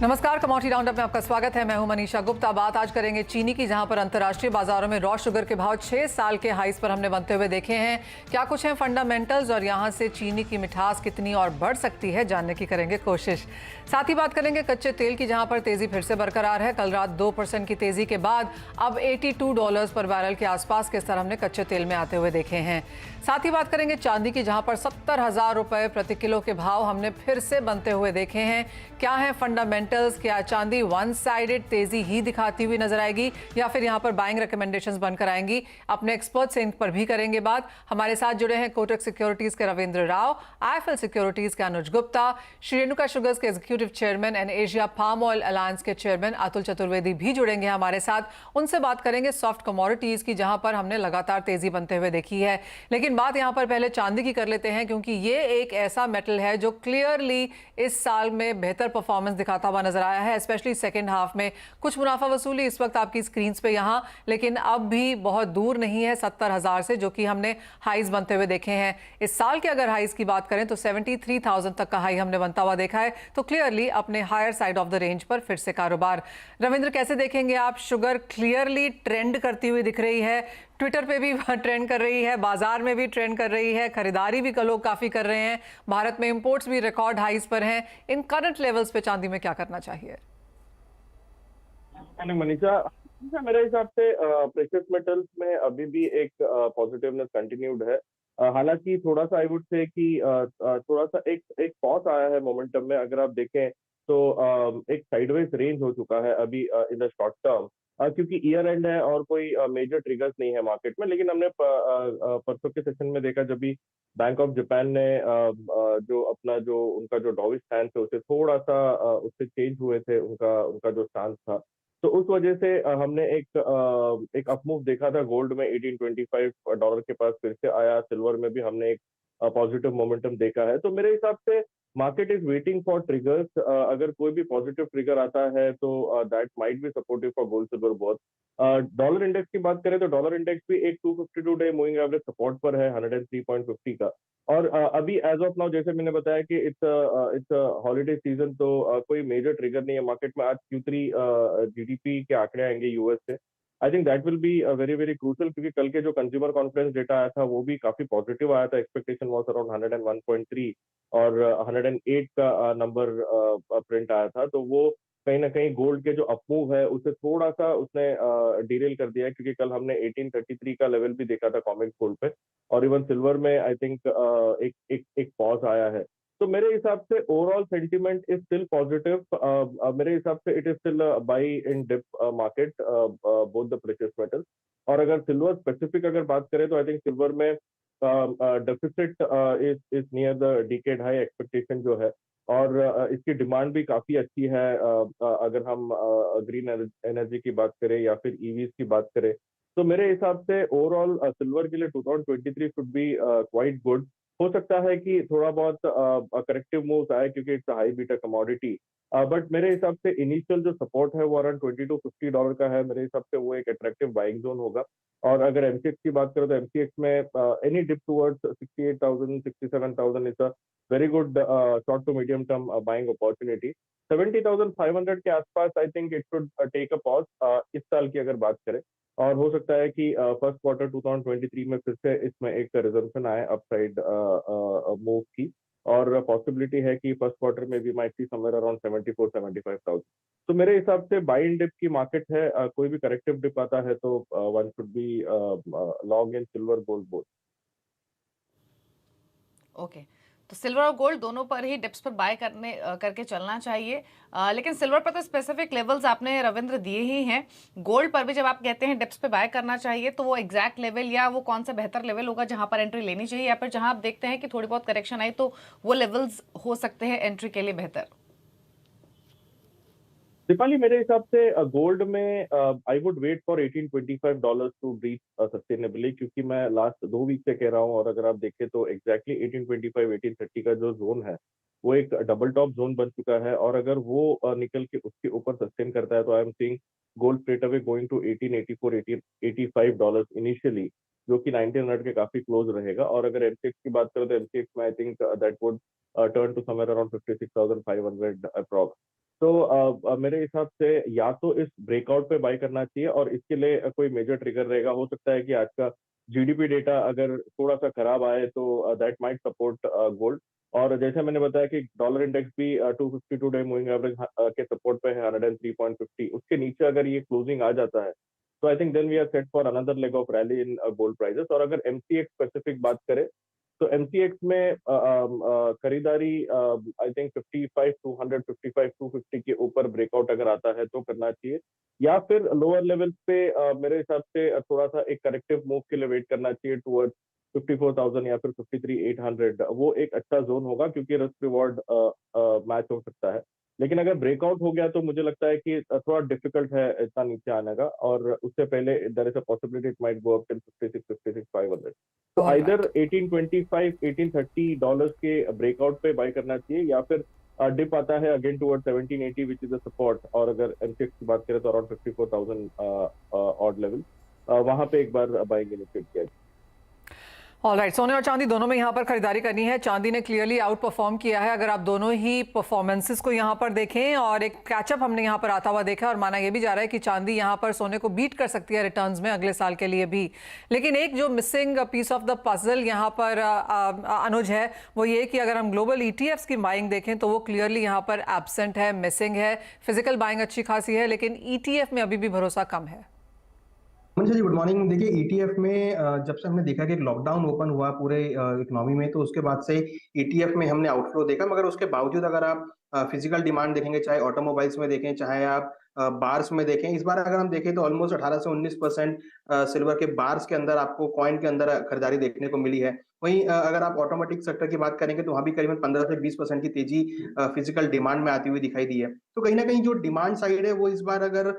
नमस्कार, commodity roundup में आपका स्वागत है। मैं हूं मनीषा गुप्ता। बात आज करेंगे चीनी की, जहां पर अंतर्राष्ट्रीय बाजारों में रॉ शुगर के भाव 6 साल के हाईज पर हमने बनते हुए देखे हैं। क्या कुछ हैं फंडामेंटल्स और यहां से चीनी की मिठास कितनी और बढ़ सकती है, जानने की करेंगे कोशिश। साथ ही बात करेंगे कच्चे तेल की, जहां पर तेजी फिर से बरकरार है। कल रात 2% की तेजी के बाद अब $82 पर बैरल के आसपास के स्तर हमने कच्चे तेल में आते हुए देखे हैं। साथ ही बात करेंगे चांदी की, जहां पर 70,000 रुपए प्रति किलो के भाव हमने फिर से बनते हुए देखे हैं। क्या है फंडामेंटल्स? क्या चांदी वन साइडेड तेजी ही दिखाती हुई नजर आएगी या फिर यहां पर बाइंग रिकमेंडेशंस बनकर आएंगी? अपने एक्सपर्ट से इन पर भी करेंगे बात। हमारे साथ जुड़े हैं कोटक सिक्योरिटीज के रविंद्र राव, आईएफएल सिक्योरिटीज के अनुज गुप्ता, श्री रेणुका शुगर्स के executive chairman and Asia palm oil alliance के चेयरमैन अतुल चतुर्वेदी भी जुड़ेंगे हमारे साथ। उनसे बात करेंगे सॉफ्ट कमोडिटीज की, जहां पर हमने लगातार तेजी बनते हुए देखी है। लेकिन बात यहां पर पहले चांदी की कर लेते हैं, क्योंकि ये एक ऐसा मेटल है जो क्लियरली इस साल में बेहतर परफॉर्मेंस दिखाता हुआ नजर आया है, स्पेशली सेकेंड हाफ में। कुछ मुनाफा वसूली इस वक्त आपकी स्क्रीन पे यहां, लेकिन अब भी बहुत दूर नहीं है 70,000 से, जो कि हमने हाईज बनते हुए देखे हैं। इस साल के अगर हाईज की बात करें तो 73,000 तक का हाई हमने बनता हुआ देखा है, तो क्लियरली अपने higher side of the range पर फिर से कारोबार। रविंद्र, कैसे देखेंगे आप? शुगर क्लियरली ट्रेंड करती हुई दिख रही है, ट्विटर पे भी ट्रेंड कर रही है, बाजार में भी ट्रेंड कर रही है, खरीदारी भी लोग काफी कर रहे हैं, भारत में इंपोर्ट्स भी रिकॉर्ड हाईज पर हैं। इन करंट लेवल्स पे चांदी में क्या करना चाहिए? मनीषा, मेरे हिसाब से प्रेशियस मेटल्स में अभी भी एक पॉजिटिवनेस कंटिन्यूड है। हालांकि थोड़ा सा आई वुड से कि थोड़ा सा एक एक पॉज आया है मोमेंटम में। अगर आप देखें तो एक साइडवेज रेंज हो चुका है अभी इन द शॉर्ट टर्म, क्योंकि ईयर एंड है और कोई मेजर ट्रिगर्स नहीं है मार्केट में। लेकिन हमने परसों के सेशन में देखा, जब भी बैंक ऑफ जापान ने जो अपना जो उनका जो डॉविश स्टैंड है उसे थोड़ा सा उससे चेंज हुए थे, उनका उनका जो स्टांस था। तो उस वजह से हमने एक अपमूव देखा था। गोल्ड में $1825 के पास फिर से आया। सिल्वर में भी हमने एक पॉजिटिव मोमेंटम देखा है। तो मेरे हिसाब से market is waiting for triggers. अगर कोई भी पॉजिटिव ट्रिगर आता है तो that might be supportive for gold silver both. Dollar index की बात करें तो डॉलर इंडेक्स भी एक 252 डे मूविंग एवरेज सपोर्ट पर है, 103.50 का। और अभी एज ऑफ नाउ, जैसे मैंने बताया कि इट्स हॉलीडे सीजन, तो कोई मेजर ट्रिगर नहीं है मार्केट में। आज Q3 जीडीपी के आंकड़े आएंगे यूएस से। आई think that will be very very crucial, क्योंकि कल के जो कंज्यूमर कॉन्फ्रेंस डेटा आया था वो भी काफी पॉजिटिव आया था। एक्सपेक्टेशन वाज अराउंड 101.3 और 108 का नंबर प्रिंट आया था। तो वो कहीं ना कहीं गोल्ड के जो अपमूव है उसे थोड़ा सा उसने डीरेल कर दिया है, क्योंकि कल हमने 1833 का लेवल भी देखा था कॉमेक्स गोल्ड पे। और इवन सिल्वर में आई थिंक एक एक एक पॉज आया है। तो मेरे हिसाब से overall sentiment is still positive. मेरे हिसाब से it is still buy in dip market both the precious metals. और अगर सिल्वर स्पेसिफिक अगर बात करें तो आई थिंक सिल्वर में deficit is is near the decade high expectation जो है। और इसकी डिमांड भी काफी अच्छी है। अगर हम ग्रीन एनर्जी की बात करें या फिर ईवीज की बात करें, तो मेरे हिसाब से ओवरऑल सिल्वर के लिए 2023 शुड बी क्वाइट गुड। हो सकता है कि थोड़ा बहुत करेक्टिव मूव्स आए, क्योंकि it's high beta commodity. But मेरे हिसाब से इनिशियल जो सपोर्ट है वो अराउंड $20 to $50 का है। मेरे हिसाब से वो एक अट्रैक्टिव बाइंग जोन होगा। और अगर एमसीएक्स की बात करें तो एमसीएक्स में any dip towards 68,000 67,000 is a very good short to medium term buying opportunity. 70,500 के आसपास I think it should take a pause इस साल की अगर बात करें। और हो सकता है कि फर्स्ट क्वार्टर 2023 में फिर से इसमें एक रिजम्पशन आए अपसाइड मूव की। और पॉसिबिलिटी है कि फर्स्ट क्वार्टर में भी माइट सी समवेयर अराउंड 74-75,000। तो मेरे हिसाब से बाई इन डिप की मार्केट है। कोई भी करेक्टिव डिप आता है तो one should be long in silver gold both. Okay. तो सिल्वर और गोल्ड दोनों पर ही डिप्स पर बाय करके चलना चाहिए। लेकिन सिल्वर पर तो स्पेसिफिक लेवल्स आपने रविंद्र दिए ही हैं। गोल्ड पर भी जब आप कहते हैं डिप्स पे बाय करना चाहिए, तो वो एग्जैक्ट लेवल या वो कौन सा बेहतर लेवल होगा जहां पर एंट्री लेनी चाहिए, या फिर जहां आप देखते हैं कि थोड़ी बहुत करेक्शन आई तो वो लेवल्स हो सकते हैं एंट्री के लिए बेहतर? दीपाली, मेरे हिसाब से गोल्ड में I would wait for $1825 to reach sustainably, क्योंकि मैं लास्ट 2 वीक से कह रहा हूँ। और अगर आप देखें तो एग्जैक्टली 1825 1830 का जो जोन है वो एक डबल टॉप जोन बन चुका है। और अगर वो निकल के उसके ऊपर सस्टेन करता है तो I am seeing gold straight away going to 1884 $1885 initially, जो कि 1900 के काफी क्लोज रहेगा। और अगर एमसीएक्स की बात करें तो एमसीएक्स में I think that would turn to somewhere around 56,500 approx. तो मेरे हिसाब से या तो इस ब्रेकआउट पे बाय करना चाहिए, और इसके लिए कोई मेजर ट्रिगर रहेगा। हो सकता है कि आज का जीडीपी डेटा अगर थोड़ा सा खराब आए तो दैट माइट सपोर्ट गोल्ड। और जैसे मैंने बताया कि डॉलर इंडेक्स भी 252 डे मूविंग एवरेज के सपोर्ट पे है 103.50। उसके नीचे अगर ये क्लोजिंग आ जाता है तो I think then we are set for another leg of rally in gold prices. और अगर एमसीएक्स स्पेसिफिक बात करें तो एमसीएक्स में खरीदारी आई थिंक 55 200 250 के ऊपर ब्रेकआउट अगर आता है तो करना चाहिए, या फिर लोअर लेवल पे मेरे हिसाब से थोड़ा सा एक करेक्टिव मूव के लिए वेट करना चाहिए टुवर्ड्स 54,000 या फिर 53,800। वो एक अच्छा जोन होगा क्योंकि रिस्क रिवॉर्ड मैच हो सकता है। लेकिन अगर ब्रेकआउट हो गया तो मुझे लगता है कि थोड़ा डिफिकल्ट है इतना नीचे आने का, और उससे पहले there is a possibility it might go up till 56 तो ऑल आइदर राइट। 1825 1830 डॉलर्स के ब्रेकआउट पे बाय करना चाहिए, या फिर डिप आता है again toward 1780 which is a support. और अगर एमसीएक्स की बात करें तो अराउंड 54,000 ऑड लेवल, वहां पे एक बार बाइंग इनिशिएट किया। ऑल राइट, सोने और चांदी दोनों में यहाँ पर खरीदारी करनी है। चांदी ने क्लियरली आउट परफॉर्म किया है अगर आप दोनों ही परफॉर्मेंसेस को यहाँ पर देखें, और एक कैचअप हमने यहाँ पर आता हुआ देखा, और माना यह भी जा रहा है कि चांदी यहाँ पर सोने को बीट कर सकती है रिटर्न्स में अगले साल के लिए भी। लेकिन एक जो missing piece of the puzzle यहाँ पर अनुज है वो ये कि अगर हम ग्लोबल ईटीएफ्स की बाइंग देखें तो वो क्लियरली यहाँ पर एब्सेंट है, मिसिंग है। फिजिकल बाइंग अच्छी खासी है लेकिन ईटीएफ में अभी भी भरोसा कम है। Manisha ji good morning. देखिए ईटीएफ में जब से हमने देखा कि एक लॉकडाउन ओपन हुआ पूरे इकोनॉमी में, तो उसके बाद से ईटीएफ में हमने आउटफ्लो देखा। मगर उसके बावजूद अगर आप फिजिकल डिमांड देखेंगे, चाहे ऑटोमोबाइल्स में देखें चाहे आप बार्स में देखें, इस बार अगर हम देखें तो ऑलमोस्ट 18 से 19% सिल्वर के बार्स के अंदर आपको कॉइन के अंदर खरीदारी देखने को मिली है। वहीं अगर आप ऑटोमेटिक सेक्टर की बात करेंगे तो वहां भी करीबन 15 से 20% की तेजी फिजिकल डिमांड में आती हुई दिखाई दी है। तो कहीं ना कहीं जो डिमांड साइड है वो इस बार अगर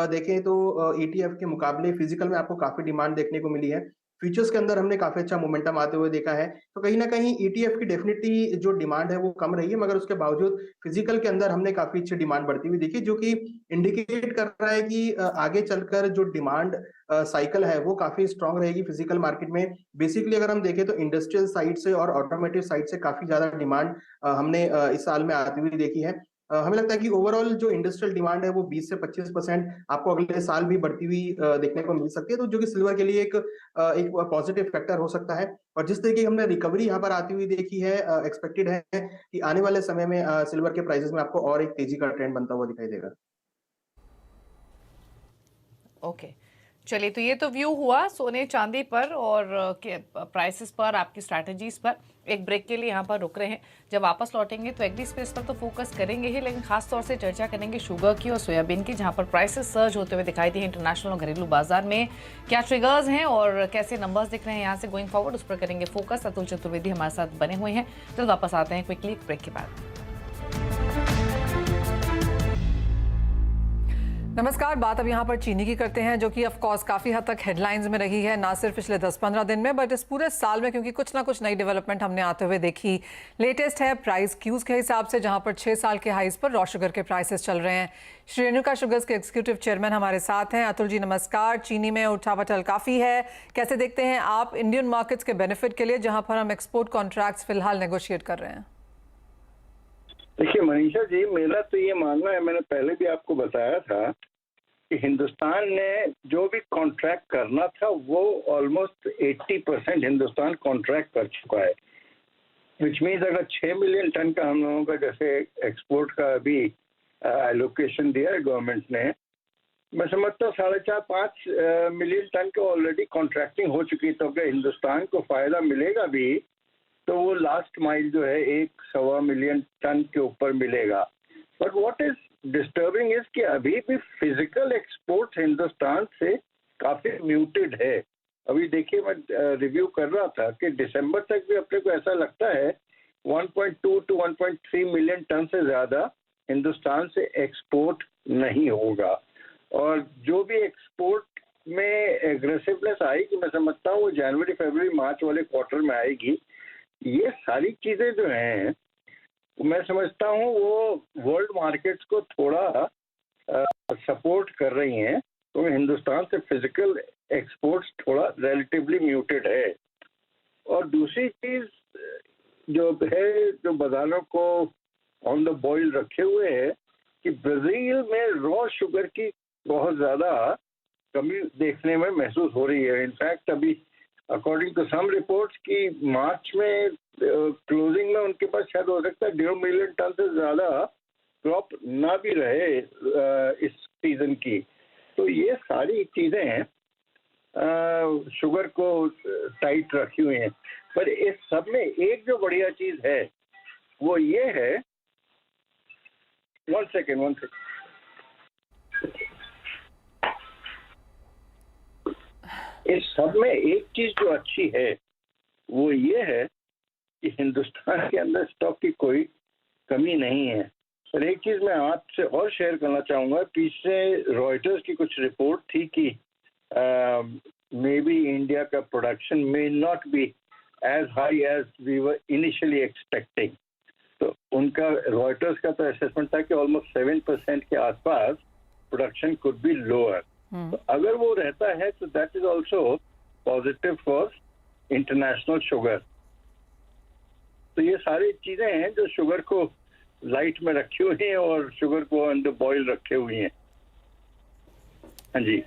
देखें तो ईटीएफ के मुकाबले फिजिकल में आपको काफी डिमांड देखने को मिली है। फ्यूचर्स के अंदर हमने काफी अच्छा मोमेंटम आते हुए देखा है। तो कहीं ना कहीं ईटीएफ की डेफिनेटली जो डिमांड है वो कम रही है, मगर उसके बावजूद फिजिकल के अंदर हमने काफी अच्छी डिमांड बढ़ती हुई देखी, जो कि इंडिकेट कर रहा है कि आगे चलकर जो डिमांड साइकिल है वो काफी स्ट्रांग रहेगी फिजिकल मार्केट में। बेसिकली अगर हम देखें तो इंडस्ट्रियल साइड से और ऑटोमेटिव साइड से काफी ज्यादा डिमांड हमने इस साल में आती हुई देखी है। हमें लगता है कि ओवरऑल जो इंडस्ट्रियल डिमांड है वो 20 से 25% आपको अगले साल भी बढ़ती हुई देखने को मिल सकती है, तो जो कि सिल्वर के लिए एक पॉजिटिव फैक्टर हो सकता है। और जिस तरीके की हमने रिकवरी यहाँ पर आती हुई देखी है, एक्सपेक्टेड है कि आने वाले समय में सिल्वर के प्राइसेस में आपको और एक तेजी का ट्रेंड बनता हुआ दिखाई देगा। ओके, चलिए, तो ये तो व्यू हुआ सोने चांदी पर और प्राइसेस पर, आपकी स्ट्रैटेजीज पर। एक ब्रेक के लिए यहाँ पर रुक रहे हैं। जब वापस लौटेंगे तो एग्री स्पेस पर तो फोकस करेंगे ही, लेकिन खास तौर से चर्चा करेंगे शुगर की और सोयाबीन की, जहाँ पर प्राइसेस सर्ज होते हुए दिखाई दिए इंटरनेशनल और घरेलू बाजार में। क्या ट्रिगर्स हैं और कैसे नंबर्स दिख रहे हैं यहाँ से गोइंग फॉरवर्ड, उस पर करेंगे फोकस। अतुल चतुर्वेदी हमारे साथ बने हुए हैं। तो वापस आते हैं क्विकली ब्रेक के बाद। नमस्कार, बात अब यहाँ पर चीनी की करते हैं, जो कि ऑफ कोर्स काफ़ी हद तक हेडलाइंस में रही है, ना सिर्फ पिछले 10-15 दिन में बट इस पूरे साल में, क्योंकि कुछ ना कुछ नई डेवलपमेंट हमने आते हुए देखी। लेटेस्ट है प्राइस क्यूज के हिसाब से, जहाँ पर 6 साल के हाईज पर रॉ शुगर के प्राइसेस चल रहे हैं। श्री रेणुका शुगर्स के एग्जीक्यूटिव चेयरमैन हमारे साथ हैं। अतुल जी नमस्कार। चीनी में उठापटल काफ़ी है, कैसे देखते हैं आप इंडियन मार्केट्स के बेनिफिट के लिए, जहाँ पर हम एक्सपोर्ट कॉन्ट्रैक्ट्स फिलहाल नेगोशिएट कर रहे हैं? देखिए मनीषा जी, मेरा तो ये मानना है, मैंने पहले भी आपको बताया था कि हिंदुस्तान ने जो भी कॉन्ट्रैक्ट करना था वो ऑलमोस्ट 80% हिंदुस्तान कॉन्ट्रैक्ट कर चुका है। विच मीन्स अगर 6 मिलियन टन का हम लोगों का जैसे एक्सपोर्ट का अभी एलोकेशन दिया है गवर्नमेंट ने, मैं समझता हूँ 4.5-5 मिलियन टन का ऑलरेडी कॉन्ट्रैक्टिंग हो चुकी। तो अगर हिंदुस्तान को फायदा मिलेगा भी तो वो लास्ट माइल जो है 1-1.25 मिलियन टन के ऊपर मिलेगा। But what is disturbing is कि अभी भी फिजिकल एक्सपोर्ट हिंदुस्तान से काफी म्यूटेड है। अभी देखिए, मैं रिव्यू कर रहा था कि दिसंबर तक भी अपने को ऐसा लगता है 1.2 to 1.3 मिलियन टन से ज्यादा हिंदुस्तान से एक्सपोर्ट नहीं होगा। और जो भी एक्सपोर्ट में एग्रेसिवनेस आएगी, मैं समझता हूँ वो जनवरी, फरवरी, मार्च वाले क्वार्टर में आएगी। ये सारी चीजें जो हैं मैं समझता हूँ वो वर्ल्ड मार्केट्स को थोड़ा सपोर्ट कर रही हैं, तो हिंदुस्तान से फिजिकल एक्सपोर्ट्स थोड़ा रिलेटिवली म्यूटेड है। और दूसरी चीज जो है, जो बाजारों को ऑन द बॉइल रखे हुए है, कि ब्राजील में रॉ शुगर की बहुत ज्यादा कमी देखने में महसूस हो रही है। इनफैक्ट अभी अकॉर्डिंग टू सम रिपोर्ट्स की मार्च में क्लोजिंग में उनके पास शायद हो सकता है 1.5 मिलियन टन से ज्यादा क्रॉप ना भी रहे इस सीजन की। तो ये सारी चीजें शुगर को टाइट रखी हुई हैं। पर इस सब में एक जो बढ़िया चीज है वो ये है, वन सेकेंड, इस सब में एक चीज जो अच्छी है वो ये है कि हिंदुस्तान के अंदर स्टॉक की कोई कमी नहीं है। पर एक चीज मैं आपसे और शेयर करना चाहूंगा, पीछे रॉयटर्स की कुछ रिपोर्ट थी कि मे बी इंडिया का production may not be as high as we were initially expecting. तो उनका रॉयटर्स का तो असेसमेंट था कि ऑलमोस्ट 7% के आसपास प्रोडक्शन कुड बी लोअर। तो अगर वो रहता है तो that is also positive for international sugar. तो ये सारी चीजें हैं जो शुगर को लाइट में रखी हुई हैं और शुगर को अंडर बॉयल रखे हुए हैं। हाँ जी।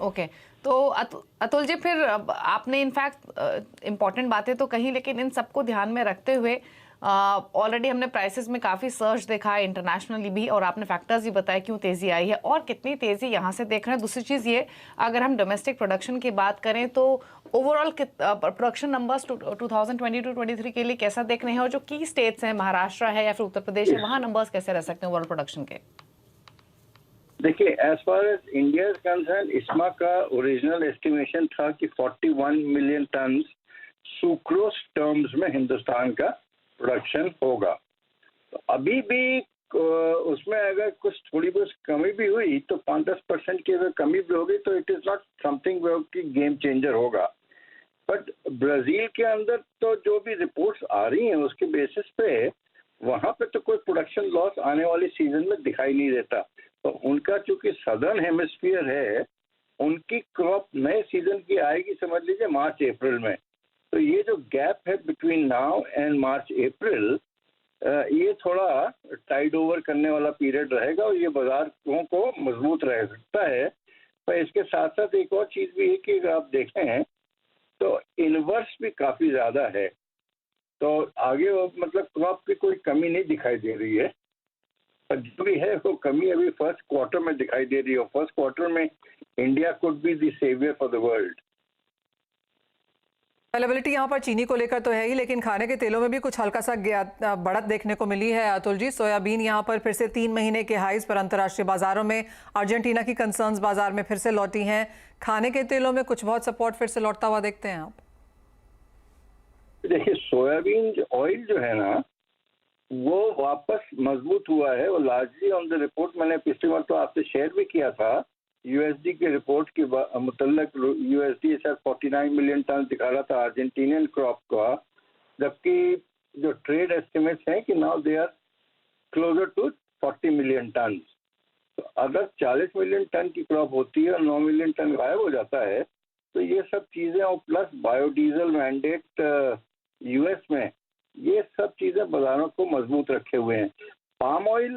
ओके तो अतुल जी, फिर आपने इनफैक्ट इम्पॉर्टेंट बातें तो कही, लेकिन इन सबको ध्यान में रखते हुए ऑलरेडी हमने प्राइसेस में काफ़ी सर्च देखा है इंटरनेशनली भी, और आपने फैक्टर्स भी बताया क्यों तेज़ी आई है और कितनी तेज़ी यहाँ से देख रहे हैं। दूसरी चीज़ ये, अगर हम डोमेस्टिक प्रोडक्शन की बात करें तो ओवरऑल प्रोडक्शन नंबर्स 2022-23 के लिए कैसा देख रहे हैं, और जो की स्टेट्स हैं, महाराष्ट्र है या फिर उत्तर प्रदेश है, वहाँ नंबर्स कैसे रह सकते हैं ओवरऑल प्रोडक्शन के? देखिए, as far as India is concern, ISMA का ओरिजिनल एस्टिमेशन था कि 41 मिलियन टन सुक्रोज टर्म्स में हिंदुस्तान का प्रोडक्शन होगा। तो अभी भी उसमें अगर कुछ थोड़ी बहुत कमी भी हुई तो 5-10% की अगर कमी भी होगी तो इट इज नॉट समथिंग कि गेम चेंजर होगा। बट ब्राजील के अंदर तो जो भी रिपोर्ट्स आ रही हैं उसके बेसिस पे वहां पे तो कोई प्रोडक्शन लॉस आने वाले सीजन में दिखाई नहीं देता। तो उनका चूंकि सदर्न हेमिस्फीयर है, उनकी क्रॉप नए सीजन की आएगी समझ लीजिए मार्च अप्रैल में। तो ये जो गैप है बिटवीन नाउ एंड मार्च अप्रैल, ये थोड़ा टाइड ओवर करने वाला पीरियड रहेगा और ये बाजारों को मजबूत रह सकता है। पर इसके साथ साथ एक और चीज भी है कि अगर आप देखें तो इनवर्स भी काफी ज्यादा है। तो आगे मतलब क्रॉप की कोई कमी नहीं दिखाई दे रही है, पर जो भी है वो कमी अभी फर्स्ट क्वार्टर में दिखाई दे रही है। फर्स्ट क्वार्टर में India could be the saviour for the world. Availability यहाँ पर चीनी को लेकर तो है ही, लेकिन खाने के तेलों में भी कुछ हल्का सा बढ़त देखने को मिली है अतुल जी। सोयाबीन यहाँ पर फिर से 3 महीने के हाईज पर अंतर्राष्ट्रीय बाजारों में। अर्जेंटीना की कंसर्न्स बाजार में फिर से लौटी हैं। खाने के तेलों में कुछ बहुत सपोर्ट फिर से लौटता हुआ देखते हैं आप? देखिए, सोयाबीन ऑयल जो है ना वो वापस मजबूत हुआ है। वो लार्जली ऑन द रिपोर्ट मैंने पिछली बार तो आपसे शेयर भी किया था, यूएसडी के रिपोर्ट के मुतल्लक यूएसडी शायद 49 मिलियन टन दिखा रहा था अर्जेंटीनियन क्रॉप का, जबकि जो ट्रेड एस्टिमेट्स हैं कि now they are closer to 40 million tonne. तो अगर 40 मिलियन टन की क्रॉप होती है और 9 मिलियन टन गायब हो जाता है तो ये सब चीजें, और प्लस बायोडीजल मैंडेट यूएस में, ये सब चीजें बाजारों को मजबूत रखे हुए हैं। पाम ऑयल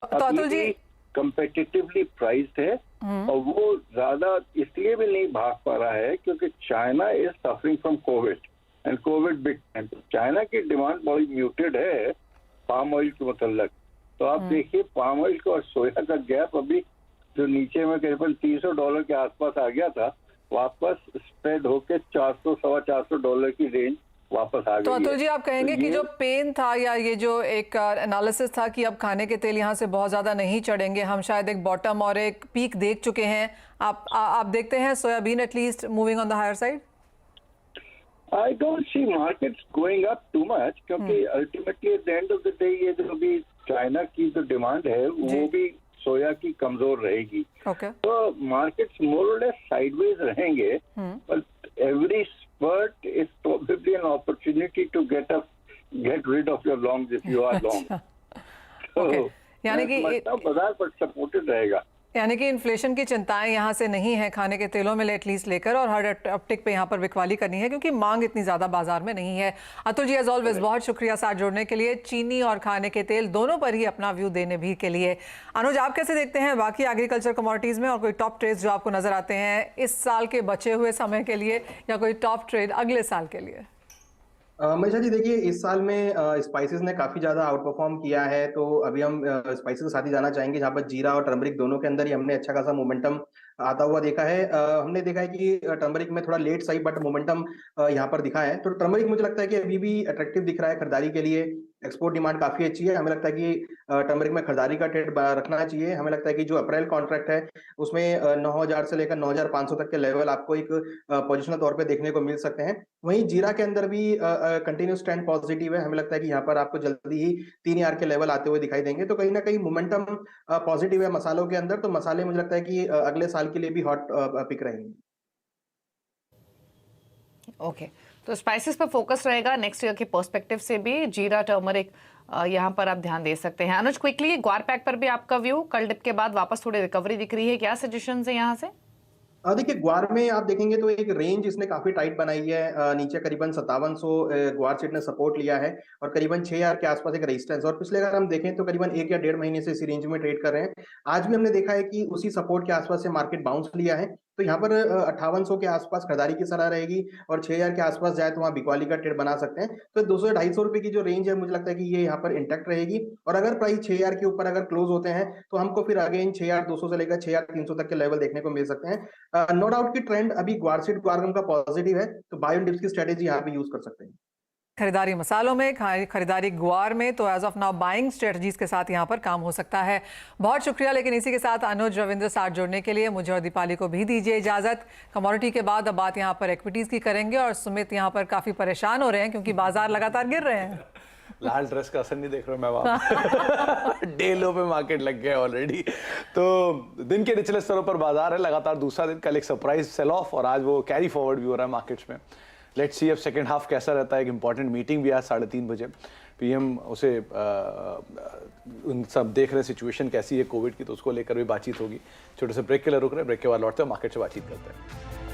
तो अतुल जी कंपेटिटिवली प्राइस्ड है और वो ज्यादा इसलिए भी नहीं भाग पा रहा है क्योंकि China is suffering from Covid and Covid big time. China की डिमांड बहुत म्यूटेड है पाम ऑयल के मुतल्लक। तो आप देखिए पाम ऑयल का और सोया का गैप अभी जो नीचे में करीबन $300 के आसपास आ गया था, वापस स्प्रेड होके $400-425 की रेंज वापस आ गई। तो अतुल जी, आप कहेंगे तो कि जो पेन था या ये जो एक एनालिसिस था कि अब खाने के तेल यहाँ से बहुत ज्यादा नहीं चढ़ेंगे, हम शायद एक बॉटम और एक पीक देख चुके हैं। आप देखते हैं soybean at least moving on the higher side? I don't see markets going up too much क्योंकि ultimately at the end of the day ये जो भी चाइना की जो डिमांड है वो भी सोया की कमजोर रहेगी। तो मार्केट्स मोर और लेस साइडवेज रहेंगे, but every spurt is probably an opportunity to get rid of your longs if you are long. Okay. यानी कि बाजार पर सपोर्टेड रहेगा। यानी कि इन्फ्लेशन की चिंताएं यहाँ से नहीं है खाने के तेलों में एटलीस्ट लेकर, और हर अपटिक पे यहाँ पर बिकवाली करनी है क्योंकि मांग इतनी ज़्यादा बाजार में नहीं है। अतुल जी एज ऑलवेज बहुत शुक्रिया साथ जोड़ने के लिए, चीनी और खाने के तेल दोनों पर ही अपना व्यू देने भी के लिए। अनुज, आप कैसे देखते हैं बाकी एग्रीकल्चर कमोडिटीज़ में, और कोई टॉप ट्रेड्स जो आपको नज़र आते हैं इस साल के बचे हुए समय के लिए, या कोई टॉप ट्रेड अगले साल के लिए? मनीषा जी देखिए, इस साल में स्पाइसेस ने काफी ज्यादा आउट परफॉर्म किया है, तो अभी हम स्पाइसेस के साथ ही जाना चाहेंगे जहाँ पर जीरा और टर्मरिक दोनों के अंदर ही हमने अच्छा खासा मोमेंटम आता हुआ देखा है। हमने देखा है कि टर्मरिक में थोड़ा लेट सही बट मोमेंटम यहाँ पर दिखा है, तो टर्मरिक मुझे लगता है कि अभी भी अट्रैक्टिव दिख रहा है खरीदारी के लिए। एक्सपोर्ट डिमांड काफी अच्छी है, हमें लगता है कि टर्मरिक में खरीदारी का ट्रेड रखना चाहिए। हमें लगता है कि जो अप्रैल कॉन्ट्रैक्ट है उसमें 9,000 से लेकर 9,500 तक के लेवल आपको एक पोजिशनल तौर पे देखने को मिल सकते हैं। वहीं जीरा के अंदर भी कंटिन्यूस ट्रेंड पॉजिटिव है, हमें लगता है कि यहाँ पर आपको जल्दी ही 3,000 के लेवल आते हुए दिखाई देंगे। तो कहीं ना कहीं मोमेंटम पॉजिटिव है मसालों के अंदर, तो मसाले मुझे लगता है कि अगले साल के लिए भी हॉट पिक रहेंगे। ओके, तो स्पाइसेस पर फोकस रहेगा नेक्स्ट ईयर के पर्सपेक्टिव से भी। जीरा, टर्मरिक यहाँ पर आप ध्यान दे सकते हैं। अनुज, क्विकली ग्वार पैक पर भी आपका व्यू, कल डिप के बाद वापस थोड़ी रिकवरी दिख रही है, क्या सजेशन है यहाँ से? देखिए, ग्वार में आप देखेंगे तो एक रेंज इसने काफी टाइट बनाई है। नीचे करीबन 5700 ग्वार सीट ने सपोर्ट लिया है और करीबन 6,000 के आसपास एक रेजिस्टेंस, और पिछले अगर हम देखें तो करीबन 1 या 1.5 महीने से इसी रेंज में ट्रेड कर रहे हैं। आज भी हमने देखा है कि उसी सपोर्ट के आसपास से मार्केट बाउंस लिया है, तो यहाँ पर 5800 के आसपास खरीदारी की सलाह रहेगी, और 6,000 के आसपास जाए तो वहाँ बिकवाली का ट्रेड बना सकते हैं। तो 200-250 रुपए की जो रेंज है मुझे लगता है कि ये यहाँ पर इंटैक्ट रहेगी, और अगर प्राइस 6,000 के ऊपर अगर क्लोज होते हैं तो हमको फिर अगेन 6,200 से लेकर 6,300 तक के लेवल देखने को मिल सकते हैं। नो डाउट की ट्रेंड अभी ग्वारसीड ग्वारगम का पॉजिटिव है, तो बाय ऑन डिप्स की स्ट्रेटेजी यहाँ पे यूज कर सकते हैं। खरीदारी मसालों में, खरीदारी गुआर में, तो as of now buying strategies के साथ यहाँ पर काम हो सकता है। बहुत शुक्रिया। लेकिन इसी के साथ अनुज, रविंद्र साथ जोड़ने के लिए मुझे और दीपाली को भी दीजिए इजाजत। कमोडिटी के बाद अब बात यहाँ पर इक्विटीज की करेंगे, और सुमित यहाँ पर काफी परेशान हो रहे हैं क्योंकि बाजार लगातार गिर रहे हैं। लाल ड्रेस का असर नहीं देख रहा मैं वहाँ डे लो पे मार्केट लग गया ऑलरेडी। तो दिन के निचले स्तरों पर बाजार है, लगातार दूसरा दिन, कल एक सरप्राइज सेल ऑफ और आज वो कैरी फॉरवर्ड भी हो रहा है मार्केट्स में। लेट्स सी अब सेकंड हाफ कैसा रहता है। एक इंपॉर्टेंट मीटिंग भी आज 3:30 बजे, पीएम उसे उन सब देख रहे सिचुएशन कैसी है कोविड की, तो उसको लेकर भी बातचीत होगी। छोटे से ब्रेक के लिए रुक रहे हैं, ब्रेक के बाद लौटते हैं, मार्केट से बातचीत करते हैं।